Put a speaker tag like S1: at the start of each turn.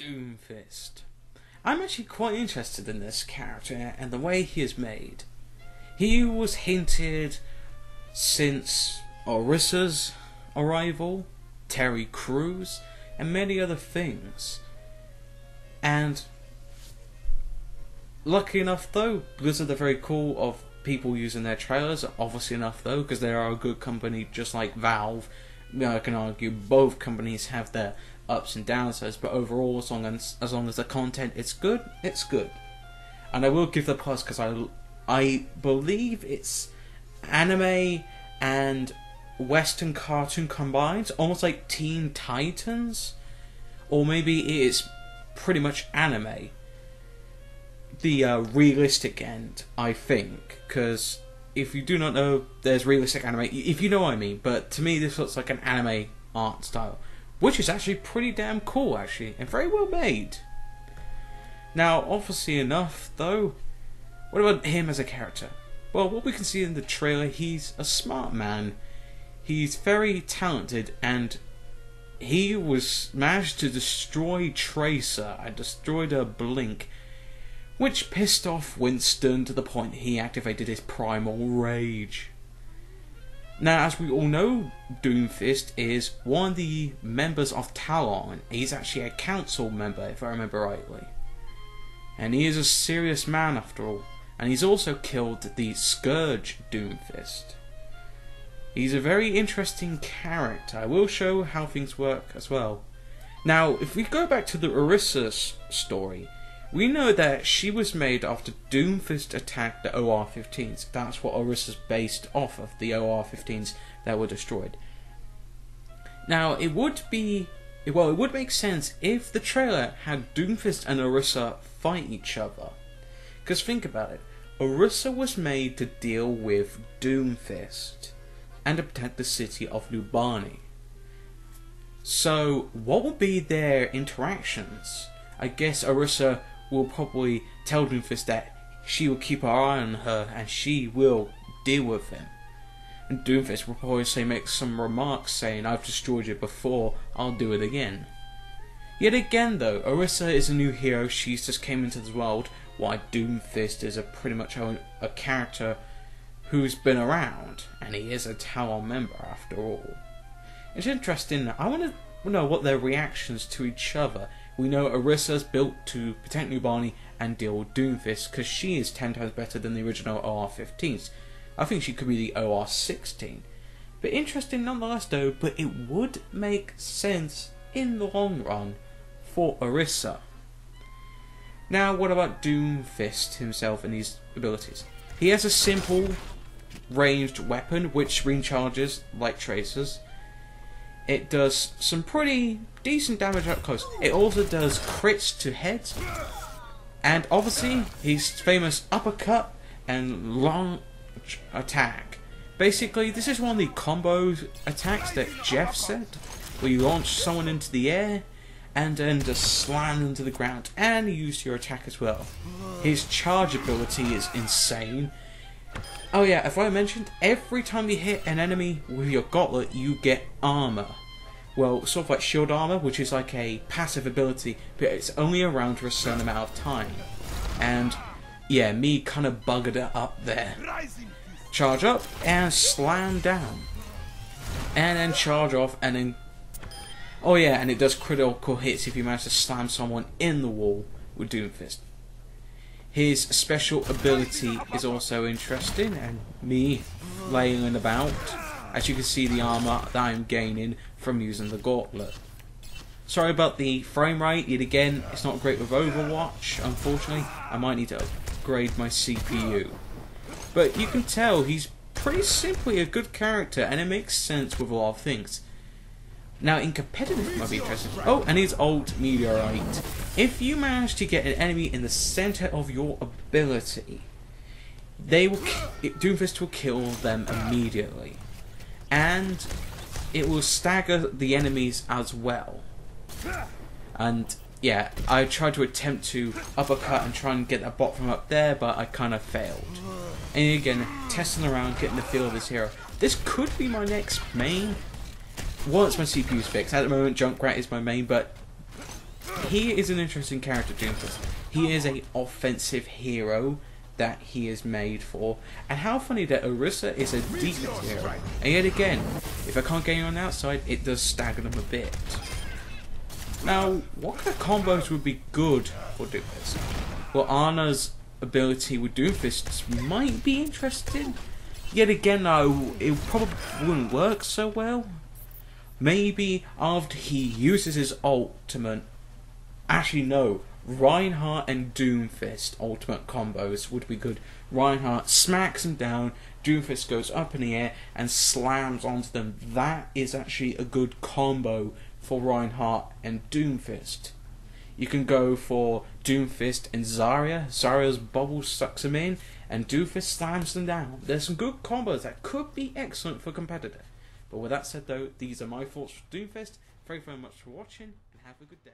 S1: DoomFist. I'm actually quite interested in this character and the way he is made. He was hinted since Orissa's arrival, Terry Crews, and many other things. And lucky enough though, Blizzard are very cool of people using their trailers, obviously enough though, because they are a good company just like Valve. I can argue both companies have their ups and downsides, but overall, as long as the content is good, it's good. And I will give the plus because I believe it's anime and Western cartoon combined, almost like Teen Titans, or maybe it is pretty much anime. The realistic end, I think, because if you do not know, there's realistic anime, if you know what I mean, but to me this looks like an anime art style, which is actually pretty damn cool, actually, and very well made. Now, obviously enough, though, what about him as a character? Well, what we can see in the trailer, he's a smart man, he's very talented, and he managed to destroy Tracer and destroyed her blink, which pissed off Winston to the point he activated his primal rage. Now, as we all know, DoomFist is one of the members of Talon. He's actually a council member, if I remember rightly. And he is a serious man after all. And he's also killed the Scourge DoomFist. He's a very interesting character. I will show how things work as well. Now, if we go back to the Orissa's story, we know that she was made after DoomFist attacked the OR-15s. That's what Orissa's based off of, the OR-15s that were destroyed. Now, it would make sense if the trailer had DoomFist and Orissa fight each other. Because think about it, Orissa was made to deal with DoomFist and to protect the city of Lubani. So, what would be their interactions? I guess Orissa will probably tell DoomFist that she will keep her eye on her and she will deal with him. And DoomFist will probably make some remarks saying, "I've destroyed you before, I'll do it again." Yet again though, Orissa is a new hero, she's just came into the world, while DoomFist is pretty much a character who's been around, and he is a Talon member after all. It's interesting, I want to know what their reactions to each other. We know Orissa's built to protect Lubani and deal with DoomFist because she is 10 times better than the original OR-15s. I think she could be the OR-16. But interesting nonetheless though, but it would make sense in the long run for Orissa. Now what about DoomFist himself and his abilities? He has a simple ranged weapon which recharges like Tracer's. It does some pretty decent damage up close. It also does crits to heads. And obviously, his famous uppercut and long attack. Basically, this is one of the combo attacks that Jeff said, where you launch someone into the air and then just slam them to the ground and use your attack as well. His charge ability is insane. Oh yeah, if I mentioned, every time you hit an enemy with your gauntlet, you get armor. Well, sort of like shield armor, which is like a passive ability, but it's only around for a certain amount of time. And yeah, me kind of buggered it up there. Charge up and slam down. And then charge off and then... Oh yeah, and it does critical hits if you manage to slam someone in the wall with DoomFist. His special ability is also interesting, and me flailing about. As you can see, the armor that I'm gaining from using the gauntlet. Sorry about the frame rate, yet again, it's not great with Overwatch, unfortunately. I might need to upgrade my CPU. But you can tell he's pretty simply a good character, and it makes sense with a lot of things. Now, in competitive, it might be interesting. Oh, and his ult meteorite. If you manage to get an enemy in the center of your ability, DoomFist will kill them immediately, and it will stagger the enemies as well. And yeah, I tried to attempt to uppercut and try and get that bot from up there, but I kind of failed. And again, testing around, getting the feel of this hero. This could be my next main. Once my CPU's fixed. At the moment, Junkrat is my main, but he is an interesting character, DoomFist. He is an offensive hero that he is made for. And how funny that Orisa is a defensive hero. And yet again, if I can't get you on the outside, it does stagger them a bit. Now, what kind of combos would be good for DoomFist? Well, Ana's ability with DoomFist might be interesting. Yet again, though, it probably wouldn't work so well. Maybe after he uses his ultimate... Actually, no. Reinhardt and DoomFist ultimate combos would be good. Reinhardt smacks him down, DoomFist goes up in the air and slams onto them. That is actually a good combo for Reinhardt and DoomFist. You can go for DoomFist and Zarya. Zarya's bubble sucks him in, and DoomFist slams them down. There's some good combos that could be excellent for competitive. But with that said though, these are my thoughts for DoomFist. Thank you very much for watching, and have a good day.